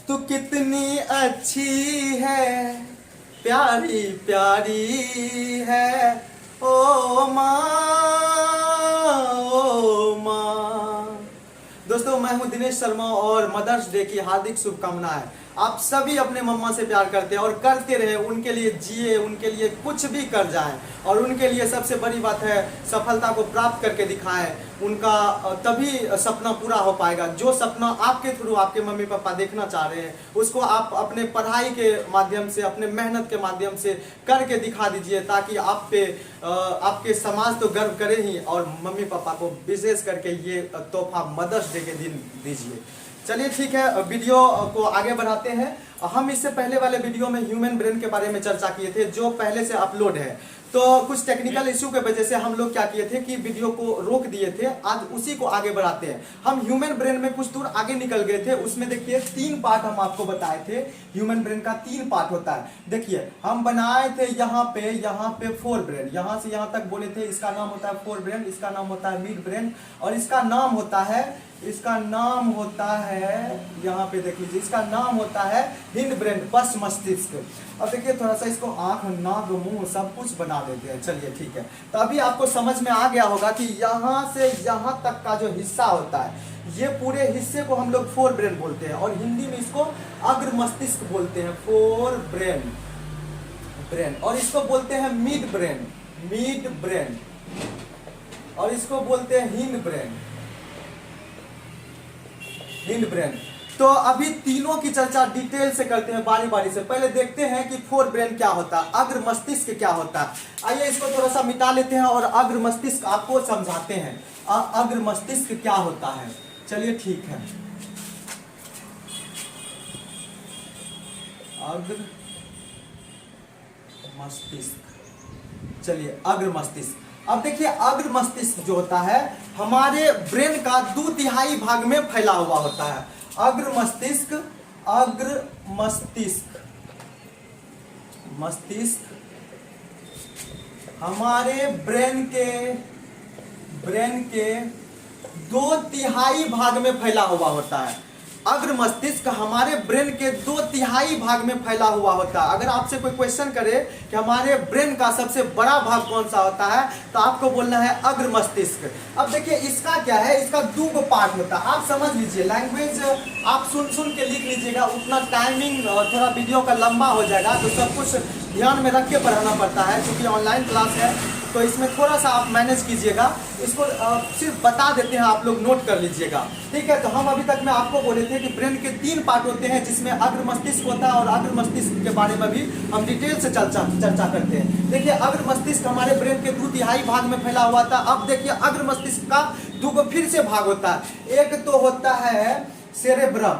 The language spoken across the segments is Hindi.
तू कितनी अच्छी है, प्यारी प्यारी है, ओ माँ ओ माँ। दोस्तों मैं हूं दिनेश शर्मा और मदर्स डे की हार्दिक शुभकामनाएं। आप सभी अपने मम्मा से प्यार करते हैं और करते रहे, उनके लिए जिए, उनके लिए कुछ भी कर जाएं और उनके लिए सबसे बड़ी बात है सफलता को प्राप्त करके दिखाएं। उनका तभी सपना पूरा हो पाएगा। जो सपना आपके थ्रू आपके मम्मी पापा देखना चाह रहे हैं उसको आप अपने पढ़ाई के माध्यम से, अपने मेहनत के माध्यम से करके दिखा दीजिए, ताकि आप पे आपके समाज तो गर्व करे ही और मम्मी पापा को विशेष करके ये तोहफा मदर्स डे के दिन दीजिए। चलिए ठीक है, वीडियो को आगे बढ़ाते हैं। हम इससे पहले वाले वीडियो में ह्यूमन ब्रेन के बारे में चर्चा किए थे जो पहले से अपलोड है। तो कुछ टेक्निकल इश्यू के वजह से हम लोग क्या किए थे कि वीडियो को रोक दिए थे। आज उसी को आगे बढ़ाते हैं। हम ह्यूमन ब्रेन में कुछ दूर आगे निकल गए थे। उसमें देखिए 3 पार्ट हम आपको बताए थे। ह्यूमन ब्रेन का 3 पार्ट होता है। देखिए हम बनाए थे यहाँ पे 4 ब्रेन, यहाँ से यहाँ तक बोले थे। इसका नाम होता है 4 ब्रेन, इसका नाम होता है मिड ब्रेन और इसका नाम होता है यहाँ पे देख लीजिए, इसका नाम होता है हिंड ब्रेन, पश्च मस्तिष्क। अब देखिए थोड़ा सा इसको आंख नाक मुंह सब कुछ बना देते हैं। चलिए ठीक है, तो अभी आपको समझ में आ गया होगा कि यहाँ से यहाँ तक का जो हिस्सा होता है, ये पूरे हिस्से को हम लोग 4 ब्रेन बोलते हैं और हिंदी में इसको अग्र मस्तिष्क बोलते हैं, 4 ब्रेन। और इसको बोलते हैं मिड ब्रेन और इसको बोलते हैं हिंड ब्रेन। तो अभी तीनों की चर्चा डिटेल से करते हैं बारी बारी से। पहले देखते हैं कि 4 ब्रेन क्या होता है, अग्र मस्तिष्क क्या होता है। आइए इसको थोड़ा सा मिटा लेते हैं और अग्र मस्तिष्क आपको समझाते हैं अग्र मस्तिष्क क्या होता है। चलिए ठीक है, अग्र मस्तिष्क। चलिए अग्र मस्तिष्क। अब देखिए अग्र मस्तिष्क जो होता है हमारे ब्रेन का 2/3 भाग में फैला हुआ होता है। अग्र मस्तिष्क हमारे ब्रेन के 2/3 भाग में फैला हुआ होता है। अग्र मस्तिष्क हमारे ब्रेन के 2/3 भाग में फैला हुआ होता है। अगर आपसे कोई क्वेश्चन करे कि हमारे ब्रेन का सबसे बड़ा भाग कौन सा होता है, तो आपको बोलना है अग्र मस्तिष्क। अब देखिए इसका क्या है, इसका 2 पार्ट होता है। आप समझ लीजिए, लैंग्वेज आप सुन के लिख लीजिएगा, उतना टाइमिंग थोड़ा वीडियो का लंबा हो जाएगा, तो सब कुछ ध्यान में रख के पढ़ाना पड़ता है क्योंकि ऑनलाइन क्लास है। तो इसमें थोड़ा सा आप मैनेज कीजिएगा। इसको सिर्फ बता देते हैं, आप लोग नोट कर लीजिएगा, ठीक है। तो हम अभी तक में आपको बोले थे कि ब्रेन के 3 पार्ट होते हैं जिसमें अग्र मस्तिष्क होता है और अग्र मस्तिष्क के बारे में भी हम डिटेल से चर्चा करते हैं। देखिए अग्र मस्तिष्क हमारे ब्रेन के 2/3 भाग में फैला हुआ था। अब देखिए अग्र मस्तिष्क का 2 फिर से भाग होता है। एक तो होता है सेरेब्रम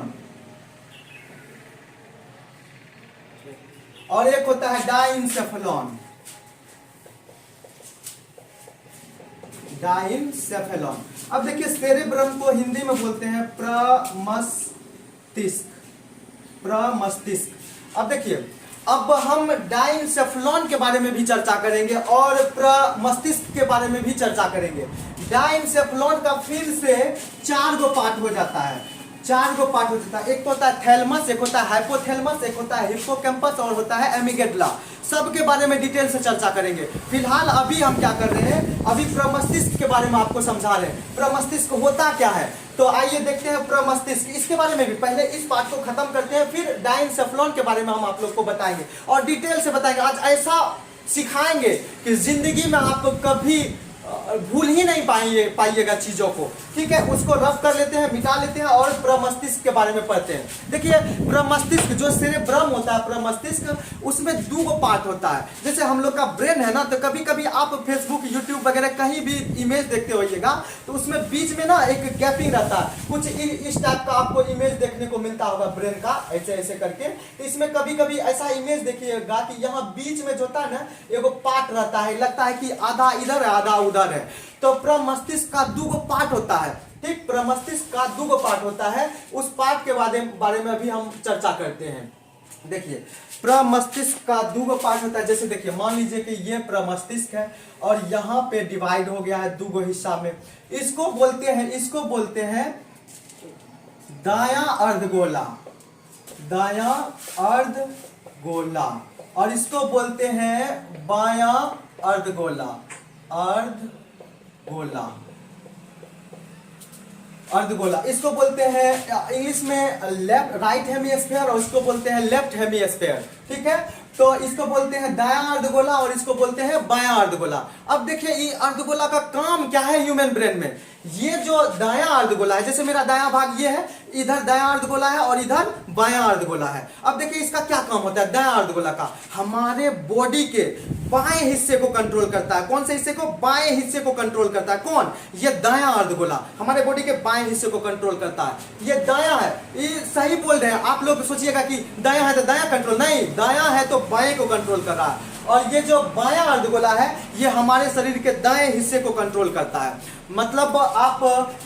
और एक होता है डाइनसेफेलॉन। अब देखिए सेरेब्रम को हिंदी में बोलते हैं प्रमस्तिष्क। अब देखिए अब हम डाइनसेफेलॉन के बारे में भी चर्चा करेंगे और प्रमस्तिष्क के बारे में भी चर्चा करेंगे। डाइनसेफेलॉन का फिर से 4 पार्ट हो जाता है। 4 पार्ट हो जाता है। एक तो होता है थैलमस, एक होता है हाइपोथैलेमस, एक होता है हिप्पोकैम्पस और होता है एमिगडाला। सबके बारे में डिटेल से चर्चा करेंगे। फिलहाल अभी हम क्या कर रहे हैं, अभी प्रमस्तिष्क के बारे में आपको समझा रहे हैं। प्रमस्तिष्क होता क्या है, तो आइए देखते हैं प्रमस्तिष्क। इसके बारे में भी पहले इस पार्ट को खत्म करते हैं, फिर डाइनसेफेलॉन के बारे में हम आप लोग को बताएंगे और डिटेल से बताएंगे। आज ऐसा सिखाएंगे कि जिंदगी में आपको कभी भूल ही नहीं पाइएगा चीजों को, ठीक है। उसको रफ कर लेते हैं, मिटा लेते हैं और प्रमस्तिष्क के बारे में पढ़ते हैं। देखिए प्रमस्तिष्क जो सेरेब्रम होता है, प्रमस्तिष्क उसमें 2 पार्ट होता है। जैसे हम लोग का ब्रेन है ना, तो कभी कभी आप फेसबुक यूट्यूब वगैरह कहीं भी इमेज देखते होइएगा तो उसमें बीच में ना एक गैपिंग रहता है। कुछ इस टाइप का आपको इमेज देखने को मिलता होगा ब्रेन का, ऐसे ऐसे करके। तो इसमें कभी कभी ऐसा इमेज देखिएगा कि यहाँ बीच में जो होता है ना एगो पार्ट रहता है, लगता है कि आधा इधर है आधा उधर है। तो प्रमस्तिष्क का 2 पार्ट होता है, ठीक। प्रमस्तिष्क का 2 पार्ट होता है। उस पार्ट के बारे में भी हम चर्चा करते हैं। देखिए प्रमस्तिष्क का 2 पार्ट होता है। जैसे देखिए मान लीजिए कि ये प्रमस्तिष्क है और यहाँ पे डिवाइड हो गया है 2 हिस्सा में। इसको बोलते हैं दायां अर्धगोला। दायां अर्धगोला, और इसको बोलते हैं बायां अर्धगोला। अर्धगोला इसको बोलते हैं इंग्लिश में लेफ्ट राइट हेमिस्फीयर, और इसको बोलते हैं लेफ्ट हेमिस्फीयर। ठीक है, तो इसको बोलते हैं दायां अर्धगोला और इसको बोलते हैं बायां अर्धगोला। अब देखिए ये अर्धगोला का काम क्या है ह्यूमन ब्रेन में। ये जो दायां अर्धगोला है, जैसे मेरा दायां भाग ये है, इधर दायां अर्धगोला है और इधर बायां अर्धगोला है। अब देखिए इसका क्या काम होता है दायां अर्धगोला का, हमारे बॉडी के बाएं हिस्से को कंट्रोल करता है। कौन से हिस्से को? बाएं हिस्से को कंट्रोल करता है। कौन? ये दायां अर्धगोला हमारे बॉडी के बाएं हिस्से को कंट्रोल करता है। ये दायां है, ये सही बोल रहे हैं आप लोग। सोचिएगा कि दायां है तो दायां कंट्रोल, नहीं, दायां है तो बाएं को कंट्रोल कर रहा है। और ये जो बायां अर्धगोला है ये हमारे शरीर के दाएं हिस्से को कंट्रोल करता है। मतलब आप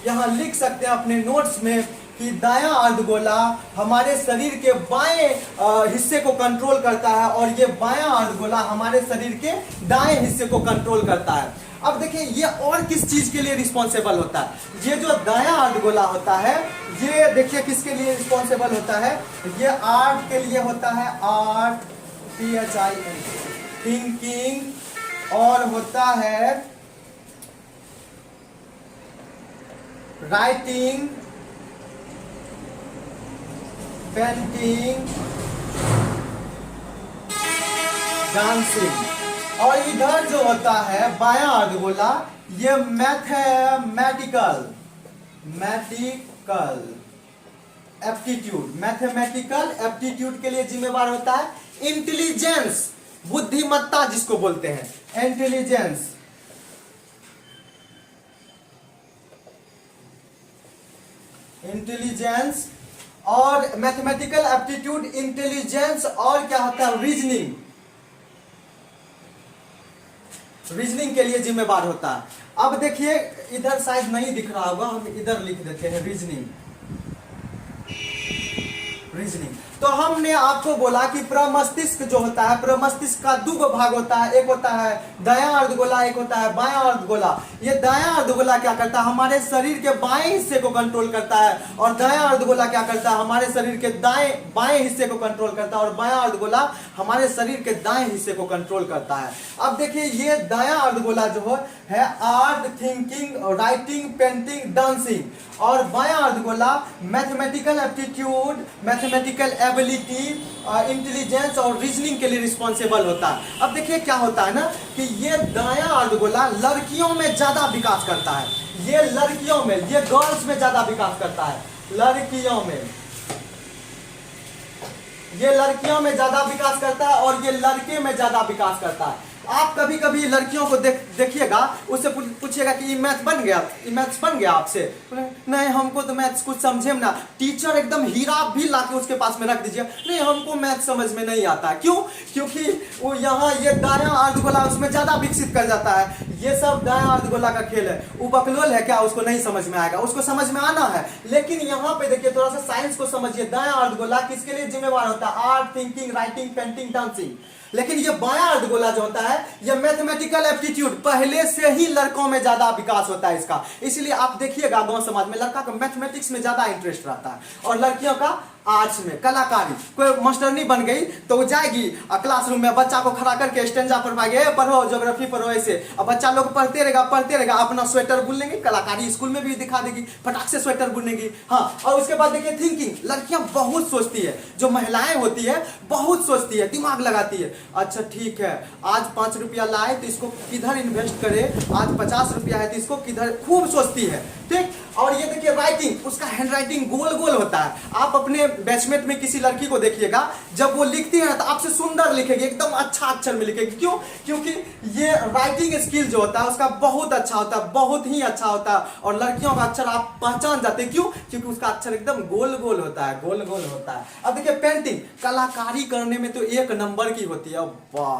यहां लिख सकते हैं अपने नोट्स में कि दायां अर्धगोला हमारे शरीर के बाएं हिस्से को कंट्रोल करता है और ये बायां अर्धगोला हमारे शरीर के दाएं हिस्से को कंट्रोल करता है। अब देखिए ये और किस चीज के लिए रिस्पॉन्सिबल होता है। ये जो दायां अर्धगोला होता है ये देखिए किसके लिए रिस्पॉन्सिबल होता है। ये आर्ट के लिए होता है, आर्ट THIN, थिंकिंग, और होता है राइटिंग, पेंटिंग, डांसिंग। और इधर जो होता है बायां अर्धगोला ये मैथमेटिकल एप्टीट्यूड के लिए जिम्मेवार होता है। इंटेलिजेंस, बुद्धिमत्ता जिसको बोलते हैं, इंटेलिजेंस और मैथमेटिकल एप्टीट्यूड, इंटेलिजेंस, और क्या होता है रीजनिंग के लिए जिम्मेवार होता है। अब देखिए इधर शायद नहीं दिख रहा होगा, हम इधर लिख देते हैं रीजनिंग। तो हमने आपको बोला कि प्रमस्तिष्क जो होता है, प्रमस्तिष्क का दो भाग होता है, एक होता है दायां अर्धगोला, एक होता है बायां अर्धगोला। ये दायां अर्धगोला क्या करता है, हमारे शरीर के बाएं हिस्से को कंट्रोल करता है, और दायां अर्धगोला क्या करता है, हमारे शरीर के बाएं हिस्से को कंट्रोल करता है, और बायां अर्धगोला हमारे शरीर के दाएं हिस्से को कंट्रोल करता है। अब देखिए ये दायां अर्धगोला जो है art, thinking, writing, painting, dancing, और बायां अर्धगोला mathematical aptitude, mathematical ability, intelligence और रीजनिंग के लिए रिस्पॉन्सिबल होता है। अब देखिए क्या होता है ना कि ये दायां अर्धगोला लड़कियों में ज्यादा विकास करता है। ये लड़कियों में, ये गर्ल्स में ज्यादा विकास करता है। ये लड़कियों में ज्यादा विकास करता है और ये लड़के में ज्यादा विकास करता है। आप कभी कभी लड़कियों को देखिएगा, उससे पूछिएगा कि ये मैथ्स बन गया आपसे, नहीं हमको तो मैथ्स कुछ समझे ना। टीचर एकदम हीरा भी लाके उसके पास में रख दीजिए, नहीं हमको मैथ्स समझ में नहीं आता। क्यों? क्योंकि वो यहाँ ये दायां अर्धगोला उसमें ज्यादा विकसित कर जाता है। ये सब दायां अर्धगोला का खेल है। वो बकलोल है क्या, उसको नहीं समझ में आएगा, उसको समझ में आना है। लेकिन यहाँ पे देखिए थोड़ा सा साइंस को समझिए। दायां अर्धगोला किसके लिए जिम्मेवार होता है? Art, thinking, writing, painting, dancing. लेकिन ये बायां अर्धगोला जो होता है ये मैथमेटिकल एप्टीट्यूड, पहले से ही लड़कों में ज्यादा विकास होता है इसका। इसलिए आप देखिएगा गांव समाज में लड़का का मैथमेटिक्स में ज्यादा इंटरेस्ट रहता है और लड़कियों का आर्ट्स में, कलाकारी। कोई मास्टरनी बन गई तो वो जाएगी क्लासरूम में बच्चा को खड़ा करके स्टेंजा पर पाएंगे, पढ़ो ज्योग्राफी पढ़ो ऐसे। अब बच्चा लोग पढ़ते रहेगा, अपना स्वेटर बुन लेंगे, कलाकारी स्कूल में भी दिखा देगी, फटाक से स्वेटर बुनेगी। हाँ, और उसके बाद देखिए थिंकिंग, लड़कियां बहुत सोचती है, जो महिलाएं होती है बहुत सोचती है, दिमाग लगाती है। अच्छा ठीक है, आज 5 रुपया लाए तो इसको किधर इन्वेस्ट करे, आज 50 रुपया है तो इसको किधर, खूब सोचती है। ठीक, और ये देखिए राइटिंग, उसका हैंड राइटिंग गोल गोल होता है। आप अपने बैचमेट में किसी लड़की को देखिएगा, जब वो लिखती है तो आपसे सुंदर लिखेगी, एकदम अच्छा अक्षर में लिखेगी। क्यों? क्योंकि ये राइटिंग स्किल जो होता है उसका बहुत अच्छा होता है, बहुत ही अच्छा होता है। और लड़कियों का अक्षर आप पहचान जाते हैं। क्यों? क्योंकि उसका अक्षर एकदम गोल गोल होता है, गोल गोल होता है। अब देखिए पेंटिंग, कलाकारी करने में तो 1 नंबर की होती है। वाह,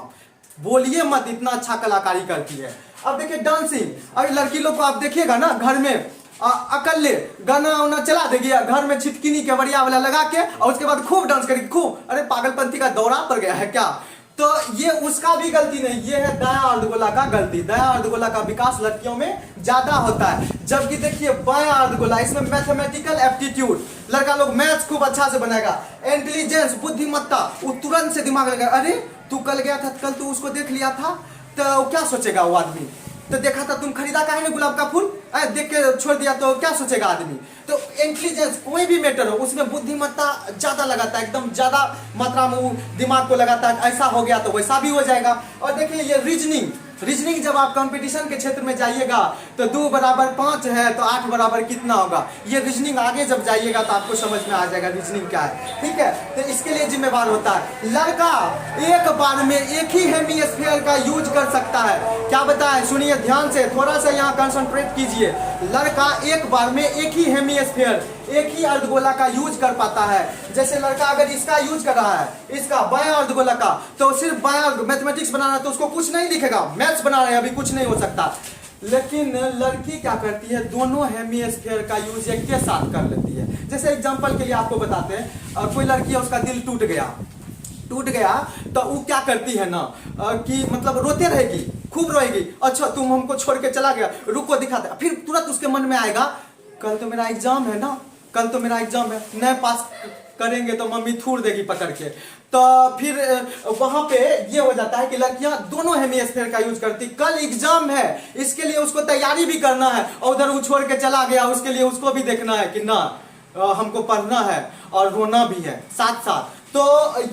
बोलिए मत, इतना अच्छा कलाकारी करती है। अब देखिए डांसिंग, अभी लड़की लोग को आप देखिएगा ना घर में अकेले गाना वाना चला देगी, घर में छिटकिनी के बढ़िया वाला लगा के, और उसके बाद खूब डांस करेगी, खूब। अरे पागलपंथी का दौरा पड़ गया है क्या? तो ये उसका भी गलती नहीं, ये है दायां अर्धगोला का गलती। दायां अर्धगोला का विकास लड़कियों में ज्यादा होता है, जबकि देखिए बायां अर्धगोला, इसमें मैथमेटिकल एप्टीट्यूड, लड़का लोग मैथ्स खूब अच्छा से बनाएगा, इंटेलिजेंस बुद्धिमत्ता, वो तुरंत से दिमाग लगा, अरे तू कल गया था, कल तू उसको देख लिया था, तो क्या सोचेगा वो आदमी, तो देखा था तुम खरीदा काहे नहीं गुलाब का फूल, देख के छोड़ दिया तो क्या सोचेगा आदमी। तो इंटेलिजेंस कोई भी मैटर हो उसमें बुद्धिमत्ता ज्यादा लगाता है, एकदम ज्यादा मात्रा में वो दिमाग को लगाता है, ऐसा हो गया तो वैसा भी हो जाएगा। और देखिए ये रीजनिंग जब आप कंपटीशन के क्षेत्र में जाइएगा तो 2 बराबर 5 है तो 8 बराबर कितना होगा, ये रीजनिंग आगे जब जाइएगा तो आपको समझ में आ जाएगा रीजनिंग क्या है, ठीक है। तो इसके लिए जिम्मेवार होता है लड़का एक बार में एक ही हेमिस्फीयर का यूज कर सकता है। क्या बताए, सुनिए ध्यान से, थोड़ा सा यहाँ कंसंट्रेट कीजिए। लड़का एक बार में एक ही हेमिस्फीयर, एक ही अर्धगोला का यूज कर पाता है। जैसे लड़का अगर इसका यूज कर रहा है, इसका बायां अर्धगोला का, तो सिर्फ बायां मैथमेटिक्स बनाना है तो उसको कुछ नहीं दिखेगा, मैथ्स बना रहे हैं अभी कुछ नहीं हो सकता। लेकिन लड़की क्या करती है, दोनों हेमिस्फीयर का यूज एक के साथ कर लेती है। जैसे एग्जांपल के लिए आपको बताते हैं, कोई लड़की है उसका दिल टूट गया तो वो क्या करती है ना कि मतलब रोते रहेगी, खूब रोएगी, अच्छा तुम हमको छोड़ के चला गया, रुको दिखाते, फिर तुरंत उसके मन में आएगा कल तो मेरा एग्जाम है ना, कल तो मेरा एग्जाम है, नहीं पास करेंगे तो मम्मी थूर देगी पकड़ के। तो फिर वहां पे ये हो जाता है कि लड़कियां दोनों हेमिस्फीयर का यूज करती, कल एग्जाम है इसके लिए उसको तैयारी भी करना है, और उधर वो छोड़ के चला गया उसके लिए उसको भी देखना है कि ना हमको पढ़ना है और रोना भी है साथ साथ। तो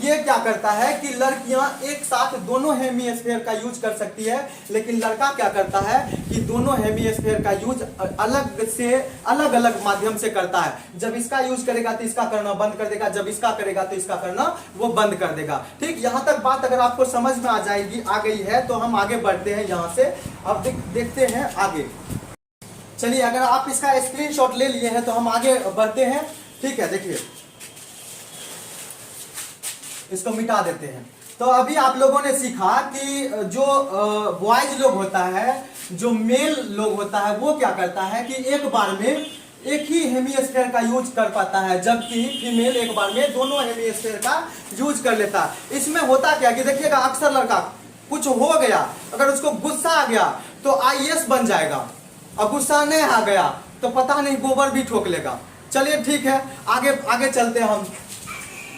ये क्या करता है कि लड़कियां एक साथ दोनों हेमिस्फीयर का यूज कर सकती है, लेकिन लड़का क्या करता है कि दोनों हेमिस्फीयर का यूज अलग अलग माध्यम से करता है। जब इसका यूज करेगा तो इसका करना बंद कर देगा, जब इसका करेगा तो इसका करना वो बंद कर देगा। ठीक, यहां तक बात अगर आपको समझ में आ गई है तो हम आगे बढ़ते हैं यहां से। अब देखते हैं आगे। चलिए, अगर आप इसका स्क्रीनशॉट ले लिए हैं तो हम आगे बढ़ते हैं। ठीक है, देखिए इसको मिटा देते हैं। तो अभी आप लोगों ने सीखा कि जो बॉयज लोग होता है, जो मेल लोग होता है, वो क्या करता है कि एक बार में एक ही हेमिस्फीयर का यूज कर पाता है, जबकि फीमेल एक बार में दोनों हेमिस्फीयर का यूज कर लेता है। इसमें होता क्या कि देखिएगा, अक्सर लड़का कुछ हो गया, अगर उसको गुस्सा आ गया तो IAS बन जाएगा, और गुस्सा नहीं आ गया तो पता नहीं गोबर भी ठोक लेगा। चलिए ठीक है, आगे चलते हैं हम।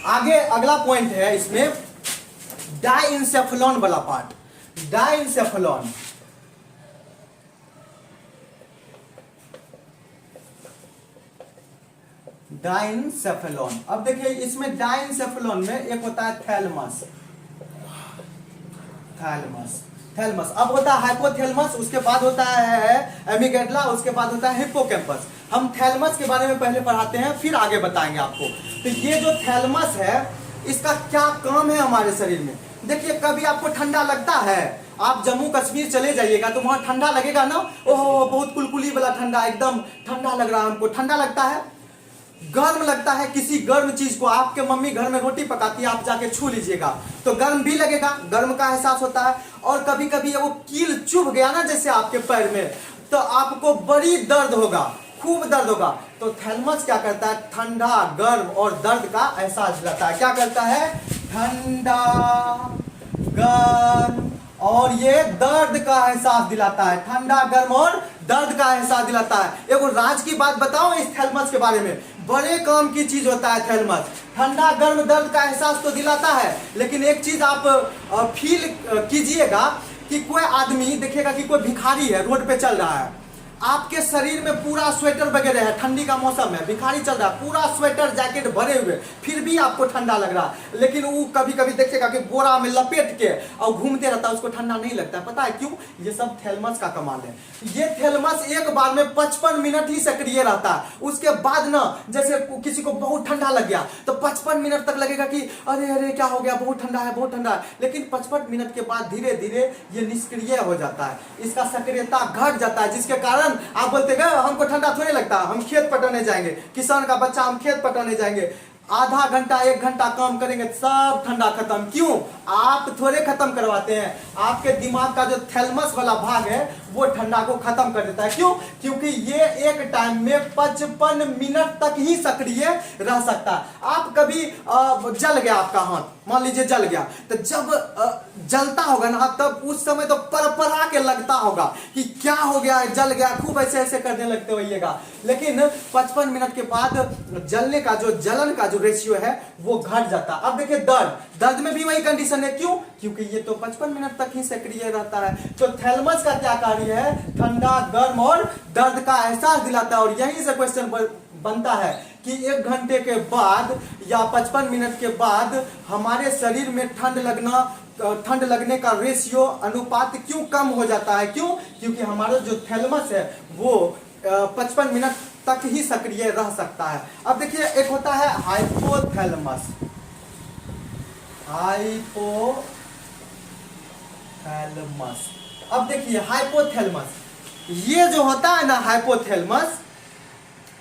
आगे अगला पॉइंट है इसमें डाइंसेफेलॉन वाला पार्ट। डाइंसेफेलॉन। अब देखिए इसमें डाइंसेफेलॉन में एक होता है थैलमस। अब होता है हाइपोथैलेमस, उसके बाद होता है एमिगडाला, उसके बाद होता है हिप्पोकैम्पस। हम थैलमस के बारे में पहले पढ़ाते हैं, फिर आगे बताएंगे आपको। तो ये जो थैलमस है, इसका क्या काम है हमारे शरीर में। देखिए, कभी आपको ठंडा लगता है, आप जम्मू कश्मीर चले जाइएगा तो वहां ठंडा लगेगा ना, ओहो बहुत कुलकुली वाला ठंडा, एकदम ठंडा लग रहा है हमको, ठंडा लगता है। गर्म लगता है किसी गर्म चीज को, आपके मम्मी घर में रोटी पकाती है, आप जाके छू लीजिएगा तो गर्म भी लगेगा, गर्म का एहसास होता है। और कभी कभी वो कील चुभ गया ना जैसे आपके पैर में, तो आपको बड़ी दर्द होगा, खूब दर्द होगा। तो थैलमस क्या करता है, ठंडा गर्म और दर्द का एहसास दिलाता है। क्या करता है, ठंडा गर्म और ये दर्द का एहसास दिलाता है, ठंडा गर्म और दर्द का एहसास दिलाता है। एक राज की बात बताओ इस थैलमस के बारे में, बड़े काम की चीज होता है थैलमस। ठंडा गर्म दर्द का एहसास तो दिलाता है, लेकिन एक चीज आप फील कीजिएगा कि कोई आदमी देखिएगा कि कोई भिखारी है, रोड पे चल रहा है, आपके शरीर में पूरा स्वेटर वगैरह है, ठंडी का मौसम है, भिखारी चल रहा है, पूरा स्वेटर जैकेट भरे हुए, फिर भी आपको ठंडा लग रहा है, लेकिन वो कभी कभी देखिएगा कि बोरा में लपेट के और घूमते रहता है, उसको ठंडा नहीं लगता है। पता है क्यों? ये सब थैलमस का कमाल है। ये थैलमस एक बार में 55 मिनट ही सक्रिय रहता है। उसके बाद ना, जैसे किसी को बहुत ठंडा लग गया तो 55 मिनट तक लगेगा कि अरे अरे क्या हो गया, बहुत ठंडा है, बहुत ठंडा है, लेकिन 55 मिनट के बाद धीरे धीरे ये निष्क्रिय हो जाता है, इसका सक्रियता घट जाता है, जिसके कारण आप बोलते हैं हमको ठंडा थोड़ी लगता, हम खेत पटाने जाएंगे, किसान का बच्चा हम खेत पटाने जाएंगे, आधा घंटा 1 घंटा काम करेंगे सब ठंडा खत्म। क्यों? आप थोड़े खत्म करवाते हैं, आपके दिमाग का जो थैलमस वाला भाग है वो ठंडा को खत्म कर देता है। क्यों? क्योंकि ये एक टाइम में 55 मिनट तक ही सक्रिय रह सकता है। आप कभी जल गया आपका हाथ, मान लीजिए जल गया, तो जब जलता होगा ना तब उस समय तो परपरा के लगता होगा कि क्या हो गया, जल गया, खूब ऐसे ऐसे करने लगते होइएगा। लेकिन 55 मिनट के बाद जलने का जो जलन का जो रेशियो है वो घट जाता है। अब देखिए दर्द में भी वही कंडीशन है। क्यों? क्योंकि ये तो 55 मिनट तक ही सक्रिय रहता है। तो थैलेमस का क्या कार्य है? ठंडा, गर्म और दर्द का एहसास दिलाता है। और यहीं से क्वेश्चन बनता है कि 1 घंटे के बाद या 55 मिनट के बाद हमारे शरीर में ठंड लगने का रेशियो अनुपात क्यों कम हो जाता है? क्यों? क्योंकि हमारा जो थैलेमस है वो 55 मिनट तक ही सक्रिय रह सकता है। अब देखिए एक होता है हाइपोथैलेमस। अब देखिए हाइपोथैलेमस, ये जो होता है ना हाइपोथैलेमस,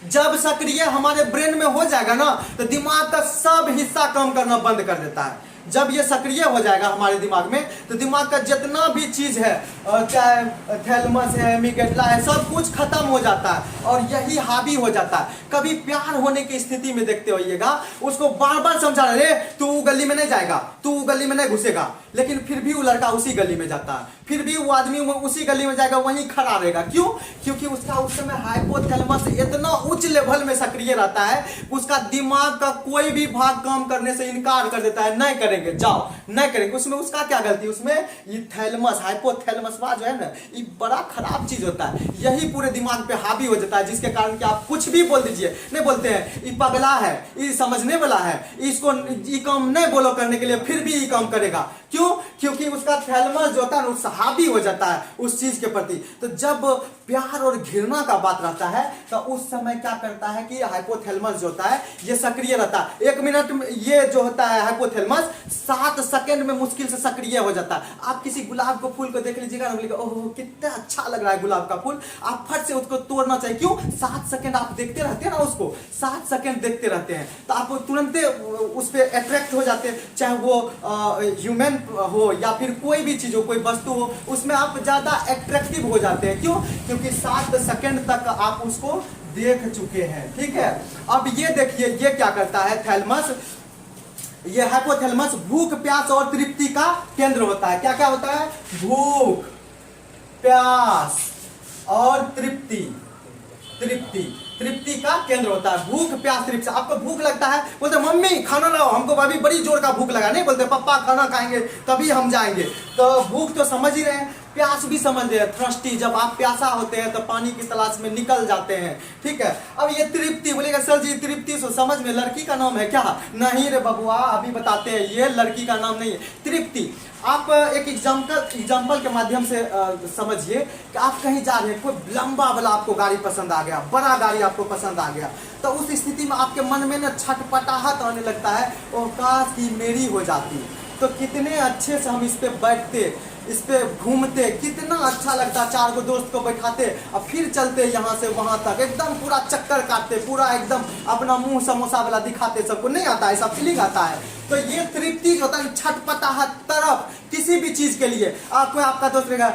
जब सक्रिय हमारे ब्रेन में हो जाएगा ना तो दिमाग का सब हिस्सा काम करना बंद कर देता है। जब ये सक्रिय हो जाएगा हमारे दिमाग में तो दिमाग का जितना भी चीज है, चाहे थैलेमस है, एमिगडाला है, सब कुछ खत्म हो जाता है और यही हावी हो जाता है। कभी प्यार होने की स्थिति में देखते होइएगा, उसको बार बार समझा रहे, तू गली में नहीं जाएगा, तू गली में नहीं घुसेगा, लेकिन फिर भी वो लड़का उसी गली में जाता है, फिर भी वो आदमी उसी गली में जाएगा, वहीं खड़ा रहेगा। क्यों? क्योंकि उसका उस समय हाइपोथैलेमस इतना उच्च लेवल में सक्रिय रहता है, उसका दिमाग का कोई भी भाग काम करने से इनकार कर देता है, नहीं करेंगे, जाओ, नहीं करेंगे। उसमें उसका क्या गलती? उसमें ये थैलेमस, हाइपोथैलेमस जो है ना, ये बड़ा खराब चीज होता है। यही पूरे दिमाग पे हावी हो जाता है, जिसके कारण कि आप कुछ भी बोल दीजिए, नहीं बोलते हैं ये पगला है, ये समझने वाला है, इसको ये काम नहीं बोलो करने के लिए, फिर भी ये काम करेगा। क्यों? क्योंकि उसका थैलेमस जो होता है ना हावी हो जाता है उस चीज के प्रति। तो जब प्यार और घृणा का बात रहता है तो उस समय क्या करता है कि हाइपोथैलेमस जो होता है ये सक्रिय रहता है। 1 मिनट में ये जो होता है हाइपोथैलेमस 7 सेकंड में मुश्किल से सक्रिय हो जाता है। आप किसी गुलाब को फूल को देख लीजिएगा ना, बोलिएगा ओह कितना अच्छा लग रहा है गुलाब का फूल, आप फट से उसको तोड़ना चाहिए। क्यों? 7 सेकंड आप देखते रहते हैं ना, उसको 7 सेकंड देखते रहते हैं तो आप तुरंत उस पर अट्रैक्ट हो जाते हैं, चाहे वो ह्यूमन हो या फिर कोई भी चीज हो, कोई वस्तु हो, उसमें आप ज्यादा अट्रैक्टिव हो जाते हैं। क्यों? क्योंकि 7 सेकंड तक आप उसको देख चुके हैं। ठीक है, अब ये देखिए ये क्या करता है थैलेमस, ये हाइपोथैलेमस भूख, प्यास और तृप्ति का केंद्र होता है। क्या क्या होता है? भूख, प्यास और तृप्ति का केंद्र होता है। भूख, प्यास, तृप्ति। आपको भूख लगता है, बोलते मम्मी खाना लाओ, हमको अभी बड़ी जोर का भूख लगा, नहीं बोलते पापा खाना खाएंगे तभी हम जाएंगे। तो भूख तो समझ ही रहे हैं, प्यास भी समझ रहे हैं, थर्स्टी, जब आप प्यासा होते हैं तो पानी की तलाश में निकल जाते हैं। ठीक है, अब ये तृप्ति, बोलेगा सर जी तृप्ति सो समझ में लड़की का नाम है क्या? नहीं रे बबुआ, अभी बताते हैं, ये लड़की का नाम नहीं है। तृप्ति, आप एक एग्जाम्पल के माध्यम से समझिए कि आप कहीं जा रहे हैं, कोई लंबा वाला आपको गाड़ी पसंद आ गया, बड़ा गाड़ी आपको पसंद आ गया, तो उस स्थिति में आपके मन में ना छटपटाहट आने लगता है, ओ काश की मेरी हो जाती, तो कितने अच्छे से हम इस पे बैठते, इस पे घूमते, कितना अच्छा लगता, 4 को दोस्त को बैठाते और फिर चलते यहाँ से वहां तक, एकदम पूरा चक्कर काटते, पूरा एकदम अपना मुंह समोसा वाला दिखाते, सबको नहीं आता है, सब फीलिंग आता है। तो ये तृप्ति जो होता है, छटपटाहट, तरफ किसी भी चीज के लिए। आपका दोस्त रहेगा,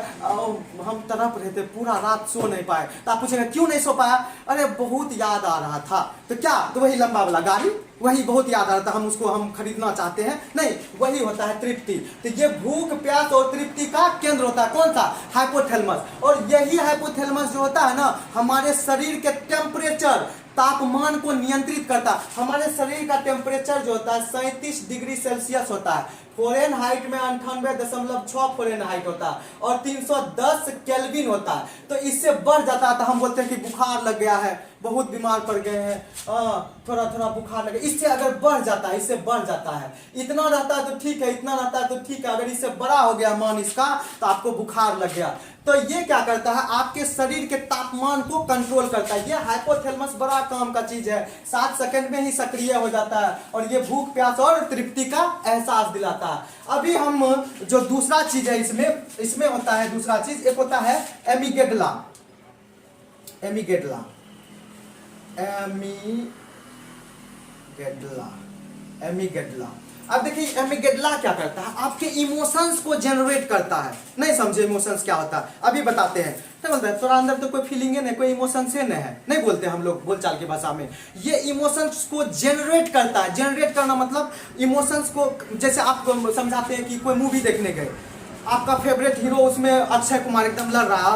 हम तरफ रहते, पूरा रात सो नहीं पाए, तो आप पूछेंगे क्यों नहीं सो पाया? अरे बहुत याद आ रहा था। तो क्या? तो वही लंबा वाला गाड़ी, वही बहुत याद आ रहा था, हम खरीदना चाहते हैं, नहीं, वही होता है तृप्ति। तो ये भूख, प्यास और तृप्ति का केंद्र होता है, कौन सा? हाइपोथैलेमस। और यही हाइपोथैलेमस जो होता है ना, हमारे शरीर के टेम्परेचर, तापमान को नियंत्रित करता। हमारे शरीर का टेम्परेचर जो होता है 37 डिग्री सेल्सियस होता है, फ़ारेनहाइट में 98.6 फ़ारेनहाइट होता है और 310 केल्विन होता है। तो इससे बढ़ जाता है तो हम बोलते हैं कि बुखार लग गया है, बहुत बीमार पड़ गए हैं, थोड़ा थोड़ा बुखार लगे। इससे अगर बढ़ जाता है, इससे बढ़ जाता है, इतना रहता है तो ठीक है, इतना रहता है तो ठीक है, अगर इससे बड़ा हो गया मान इसका तो आपको बुखार लग गया। तो ये क्या करता है? आपके शरीर के तापमान को कंट्रोल करता है। ये हाइपोथैलेमस बड़ा काम का चीज है, 7 सेकंड में ही सक्रिय हो जाता है और ये भूख, प्यास और तृप्ति का एहसास दिलाता है। अभी हम जो दूसरा चीज है इसमें होता है दूसरा चीज, एक होता है एमिगडाला। अब देखिए एमिगडाला क्या करता है? आपके इमोशंस को जनरेट करता है। नहीं समझे इमोशंस क्या होता है? अभी बताते हैं। नहीं बोलते हैं तोरा अंदर तो कोई फीलिंग है नहीं, कोई इमोशन से नहीं है, नहीं बोलते हम लोग बोलचाल की भाषा में। ये इमोशंस को जनरेट करता है। जनरेट करना मतलब इमोशंस को, जैसे आप समझाते हैं कि कोई मूवी देखने गए, आपका फेवरेट हीरो उसमें अक्षय कुमार एकदम लड़ रहा,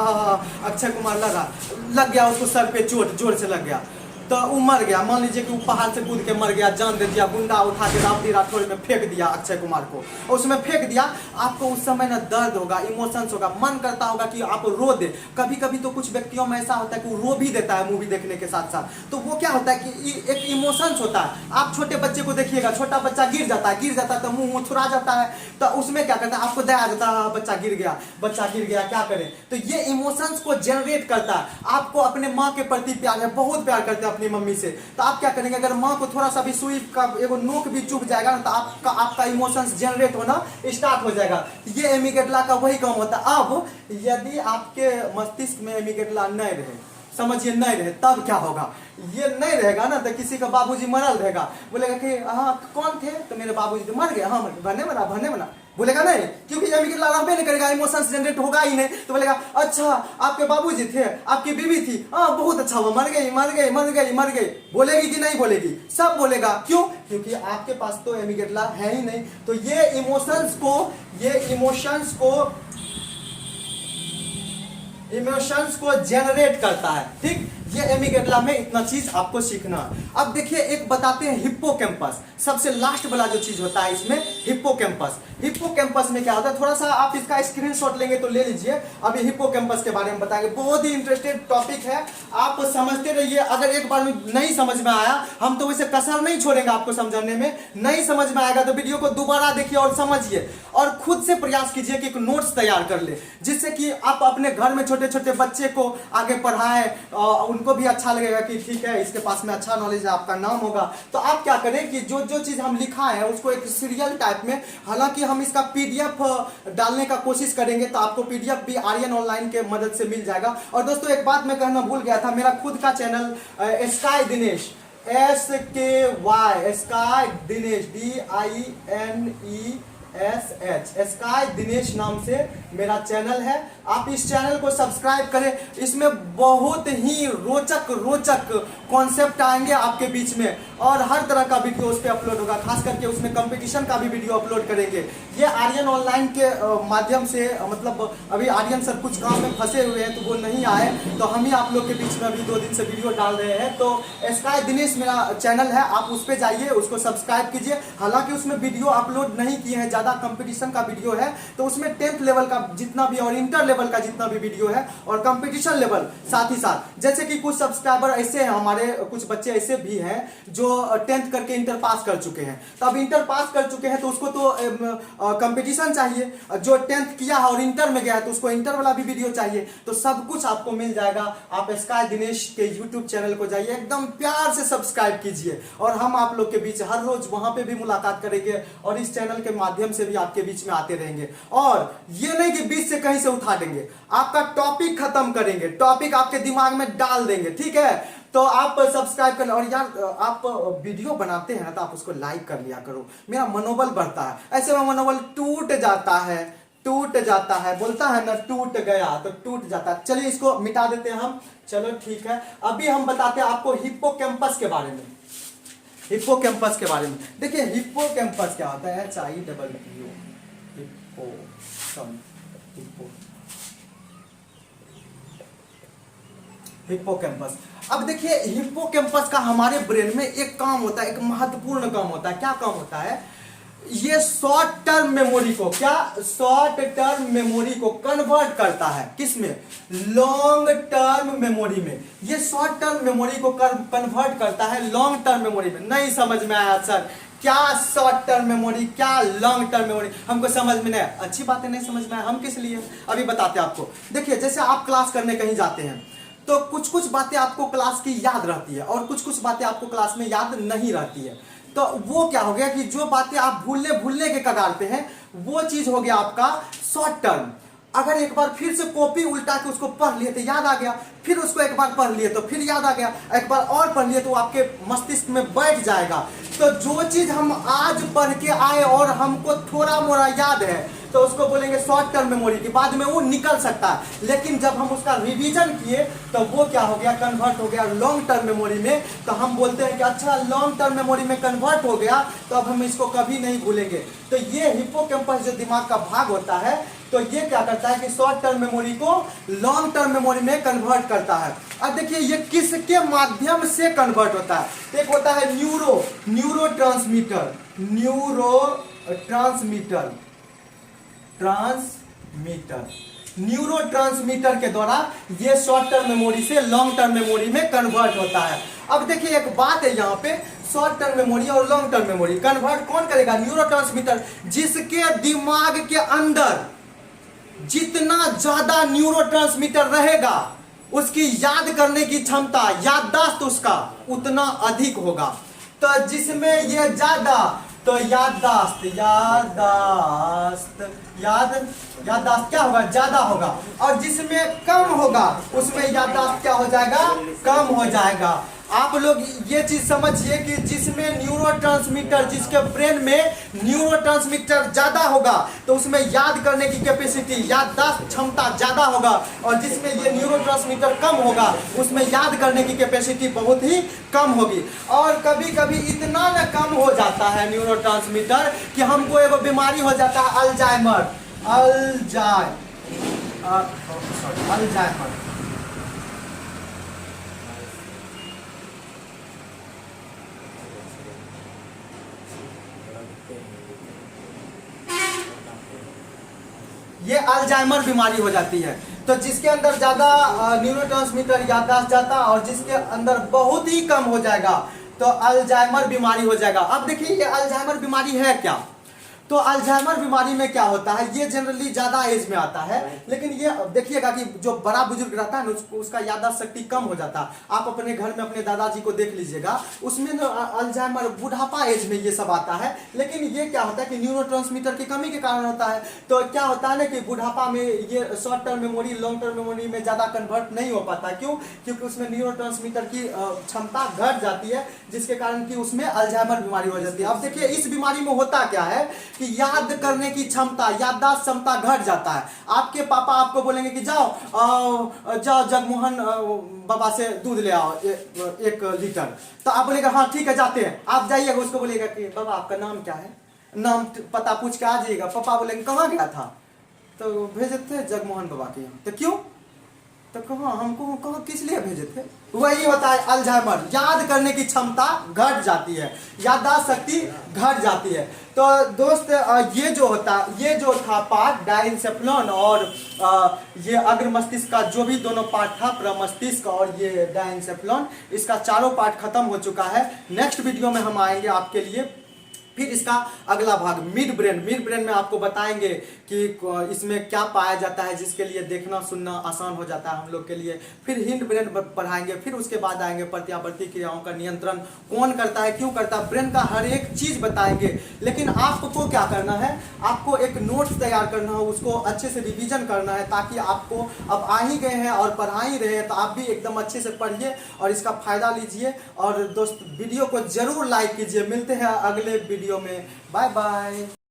अक्षय कुमार लड़ रहा, लग गया उसको सर पे चोट, जोर से लग गया तो वो मर गया। मान लीजिए कि वो पहाड़ से कूद के मर गया, जान दे दिया, गुंडा उठा के रावटी राठौर में फेंक दिया अक्षय कुमार को, और उसमें फेंक दिया। आपको उस समय ना दर्द होगा, इमोशंस होगा, मन करता होगा कि आप रो दे। कभी कभी तो कुछ व्यक्तियों में ऐसा होता है कि वो रो भी देता है मूवी देखने के साथ साथ। तो वो क्या होता है कि एक इमोशंस होता है। आप छोटे बच्चे को देखिएगा, छोटा बच्चा गिर जाता है तो मुंह थुरा जाता है, तो उसमें क्या करता है, आपको दया आ जाता है, बच्चा गिर गया क्या करें। तो ये इमोशंस को जनरेट करता है। आपको अपने माँ के प्रति प्यार है, बहुत प्यार करते हैं अपनी मम्मी से, तो आप क्या करेंगे, अगर माँ को थोड़ा सा भी सुई का एगो नोक भी चुभ जाएगा ना, तो आपका इमोशंस जनरेट होना स्टार्ट हो जाएगा। ये एमिगडाला का वही काम होता है। अब यदि आपके मस्तिष्क में एमिगडाला नहीं रहे, समझिए नहीं रहे, तब क्या होगा, ये नहीं रहेगा ना, तो किसी का बाबूजी मरल रहेगा, बोलेगा कि हाँ कौन थे, तो मेरे बाबूजी तो मर गए, हाँ भन्ने बना बोलेगा नहीं, क्योंकि एमिगडाला रहबे नहीं करेगा, इमोशंस जनरेट होगा ही नहीं। तो बोलेगा अच्छा आपके बाबूजी थे, आपकी बीवी थी, हाँ बहुत अच्छा हुआ, मर गई। बोलेगी कि नहीं बोलेगी, सब बोलेगा। क्यों? क्योंकि आपके पास तो एमिगडाला है ही नहीं। तो ये इमोशंस को जनरेट करता है। ठीक, ये एमिगडाला में इतना चीज आपको सीखना। अब देखिए एक बताते हैं हिप्पोकैम्पस, सबसे लास्ट वाला जो चीज होता है इसमें, हिप्पोकैम्पस में क्या होता है, थोड़ा सा आप इसका स्क्रीनशॉट लेंगे तो ले लीजिए। अभी हिप्पोकैम्पस के बारे में बताएंगे, बहुत ही इंटरेस्टेड टॉपिक है, आप समझते रहिए। अगर एक बार में नहीं समझ में आया, हम तो वैसे कसर नहीं छोड़ेंगे आपको समझाने में, नहीं समझ में आएगा तो वीडियो को दोबारा देखिए और समझिए, और खुद से प्रयास कीजिए कि एक नोट्स तैयार कर ले, जिससे कि आप अपने घर में छोटे छोटे बच्चे को आगे पढ़ाएं, उनको भी अच्छा लगेगा कि ठीक है इसके पास में अच्छा नॉलेज है, आपका नाम होगा। तो आप क्या करें कि जो जो चीज हम लिखा है उसको एक सीरियल टाइप में, हालांकि हम इसका पीडीएफ डालने का कोशिश करेंगे, तो आपको पीडीएफ भी आर्यन ऑनलाइन के मदद से मिल जाएगा। और दोस्तों एक बात मैं कहना भूल गया था, मेरा खुद का channel sky Dinesh, SKY sky Dinesh DINESH sky Dinesh नाम से मेरा चैनल है। आप इस चैनल को सब्सक्राइब करें, इसमें बहुत ही रोचक कॉन्सेप्ट आएंगे आपके बीच में, और हर तरह का वीडियो उस पर अपलोड होगा, खास करके उसमें कंपटीशन का भी वीडियो अपलोड करेंगे। ये आर्यन ऑनलाइन के माध्यम से, मतलब अभी आर्यन सर कुछ काम में फंसे हुए हैं तो वो नहीं आए, तो हम ही आप लोग के बीच में अभी 2 दिन से वीडियो डाल रहे हैं। तो स्काई दिनेश मेरा चैनल है, आप उस पर जाइए, उसको सब्सक्राइब कीजिए। हालांकि उसमें वीडियो अपलोड नहीं किए हैं, ज्यादा कंपटीशन का वीडियो है, तो उसमें 10th लेवल का जितना भी और इंटर लेवल का जितना भी वीडियो है, और कंपटीशन लेवल साथ ही साथ, जैसे कि कुछ सब्सक्राइबर ऐसे हैं, हमारे कुछ बच्चे ऐसे भी हैं जो 10th करके इंटर पास कर चुके हैं। तो अब इंटर पास कर चुके हैं तो उसको तो कंपटीशन चाहिए, जो 10th किया है और इंटर में गया है तो उसको इंटर वाला भी वीडियो चाहिए। तो सब कुछ आपको मिल जाएगा। आप स्काई दिनेश के यूट्यूब चैनल को जाइए, एकदम प्यार से सब्सक्राइब कीजिए, और हम आप लोग के बीच हर रोज वहां पे भी मुलाकात करेंगे, और इस चैनल के माध्यम से भी आपके बीच में आते रहेंगे। और ये नहीं कि बीच से कहीं से उठा देंगे, आपका टॉपिक खत्म करेंगे, टॉपिक आपके दिमाग में डाल देंगे। ठीक है, तो आप सब्सक्राइब कर, और यार आप वीडियो बनाते हैं ना तो आप उसको लाइक कर लिया करो, मेरा मनोबल बढ़ता है। ऐसे में मनोबल टूट जाता है, बोलता है ना टूट गया तो टूट जाता है। चलिए इसको मिटा देते हैं हम, चलो ठीक है। अभी हम बताते हैं आपको हिप्पोकैम्पस के बारे में। देखिए हिप्पोकैम्पस क्या होता है, हिप्पोकैम्पस। अब देखिए हिप्पोकैम्पस का हमारे ब्रेन में एक काम होता है, एक महत्वपूर्ण काम होता है। क्या काम होता है, ये शॉर्ट टर्म मेमोरी को कन्वर्ट करता है, किसमें, लॉन्ग टर्म मेमोरी में। ये शॉर्ट टर्म मेमोरी को कन्वर्ट करता है लॉन्ग टर्म मेमोरी में। नहीं समझ में आया सर, क्या शॉर्ट टर्म मेमोरी, क्या लॉन्ग टर्म मेमोरी, हमको समझ में नहीं, अच्छी बातें नहीं समझ में आया, हम किस लिए, अभी बताते हैं आपको। देखिए जैसे आप क्लास करने कहीं जाते हैं तो कुछ बातें आपको क्लास की याद रहती है, और कुछ बातें आपको क्लास में याद नहीं रहती है। तो वो क्या हो गया कि जो बातें आप भूलने के कगार पे हैं, वो चीज हो गया आपका शॉर्ट टर्म। अगर एक बार फिर से कॉपी उल्टा के उसको पढ़ लिए तो याद आ गया, फिर उसको एक बार पढ़ लिए तो फिर याद आ गया, एक बार और पढ़ लिए तो आपके मस्तिष्क में बैठ जाएगा। तो जो चीज हम आज पढ़ के आए और हमको थोड़ा मोड़ा याद है, तो उसको बोलेंगे शॉर्ट टर्म मेमोरी की, बाद में वो निकल सकता है। लेकिन जब हम उसका रिवीजन किए तो वो क्या हो गया, कन्वर्ट हो गया लॉन्ग टर्म मेमोरी में। तो हम बोलते हैं कि अच्छा लॉन्ग टर्म मेमोरी में कन्वर्ट हो गया तो अब हम इसको कभी नहीं भूलेंगे। तो ये हिप्पोकैम्पस जो दिमाग का भाग होता है, तो ये क्या करता है कि शॉर्ट टर्म मेमोरी को लॉन्ग टर्म मेमोरी में कन्वर्ट करता है। अब देखिए ये किसके माध्यम से कन्वर्ट होता है। एक होता है न्यूरो ट्रांसमीटर के द्वारा ये शॉर्ट टर्म मेमोरी से लॉन्ग टर्म मेमोरी में कन्वर्ट होता है। अब देखिए एक बात है यहाँ पे, शॉर्ट टर्म मेमोरी और लॉन्ग टर्म मेमोरी कन्वर्ट कौन करेगा, न्यूरोट्रांसमीटर। जिसके दिमाग के अंदर जितना ज्यादा न्यूरोट्रांसमीटर रहेगा उसकी याद करने की क्षमता, याददाश्त उसका उतना अधिक होगा। तो जिसमें ये ज्यादा, तो याददाश्त क्या होगा, ज्यादा होगा। और जिसमें कम होगा उसमें याददाश्त क्या हो जाएगा, कम हो जाएगा। आप लोग ये चीज समझिए कि जिसमें न्यूरोट्रांसमीटर, जिसके ब्रेन में न्यूरोट्रांसमीटर ज्यादा होगा तो उसमें याद करने की कैपेसिटी, याददाश्त क्षमता ज्यादा होगा। और जिसमें ये न्यूरोट्रांसमीटर कम होगा उसमें याद करने की कैपेसिटी बहुत ही कम होगी। और कभी कभी इतना न कम हो जाता है न्यूरोट्रांसमीटर कि हमको एगो बीमारी हो जाता है अल्जाइमर। ये अल्जाइमर बीमारी हो जाती है। तो जिसके अंदर ज्यादा न्यूरोट्रांसमीटर याददाश्त जाता और जिसके अंदर बहुत ही कम हो जाएगा तो अल्जाइमर बीमारी हो जाएगा। अब देखिए ये अल्जाइमर बीमारी है क्या, तो अल्जाइमर बीमारी में क्या होता है, ये जनरली ज्यादा एज में आता है। लेकिन ये देखिएगा कि जो बड़ा बुजुर्ग रहता है ना उसका याददाश्त शक्ति कम हो जाता है। आप अपने घर में अपने दादाजी को देख लीजिएगा, उसमें ना अल्जाइमर बुढ़ापा एज में ये सब आता है। लेकिन ये क्या होता है कि न्यूरोट्रांसमीटर की कमी के कारण होता है। तो क्या होता है ना कि बुढ़ापा में ये short term memory long term memory में ज्यादा कन्वर्ट नहीं हो पाता। क्यों, क्योंकि उसमें न्यूरोट्रांसमीटर की क्षमता घट जाती है, जिसके कारण कि उसमें अल्जाइमर बीमारी हो जाती है। अब देखिए इस बीमारी में होता क्या है कि याद करने की क्षमता, याददाश्त क्षमता घट जाता है। आपके पापा आपको बोलेंगे कि जाओ जगमोहन बाबा से दूध ले आओ 1 लीटर। तो आप बोलेगा हाँ ठीक है जाते हैं। आप जाइएगा, उसको बोलेगा कि बाबा आपका नाम क्या है, नाम पता पूछ के आ जाइएगा। पापा बोलेंगे कहाँ गया था, तो भेजे थे जगमोहन बाबा के यहाँ। तो क्यों, तो कहाँ हमको कहाँ किस लिए भेजे थे। वही होता है अल्जाइमर, याद करने की क्षमता घट जाती है, याददाश्त शक्ति घट जाती है। तो दोस्त ये जो था पार्ट डायंसेफेलॉन और ये अग्र मस्तिष्क का जो भी दोनों पार्ट था, प्रमस्तिष्क और ये डायंसेफेलॉन, इसका चारों पार्ट खत्म हो चुका है। नेक्स्ट वीडियो में हम आएंगे आपके लिए फिर इसका अगला भाग मिड ब्रेन में आपको बताएंगे कि इसमें क्या पाया जाता है जिसके लिए देखना सुनना आसान हो जाता है हम लोग के लिए। फिर हिंड ब्रेन पढ़ाएंगे, फिर उसके बाद आएंगे प्रत्यावर्ती क्रियाओं का नियंत्रण कौन करता है, क्यों करता है, ब्रेन का हर एक चीज बताएंगे। लेकिन आपको क्या करना है, आपको एक नोट्स तैयार करना है, उसको अच्छे से रिवीजन करना है, ताकि आपको अब आ ही गए हैं और पढ़ा ही रहे हैं तो आप भी एकदम अच्छे से पढ़िए और इसका फायदा लीजिए। और दोस्त वीडियो को जरूर लाइक कीजिए। मिलते हैं अगले वीडियो में, बाय बाय।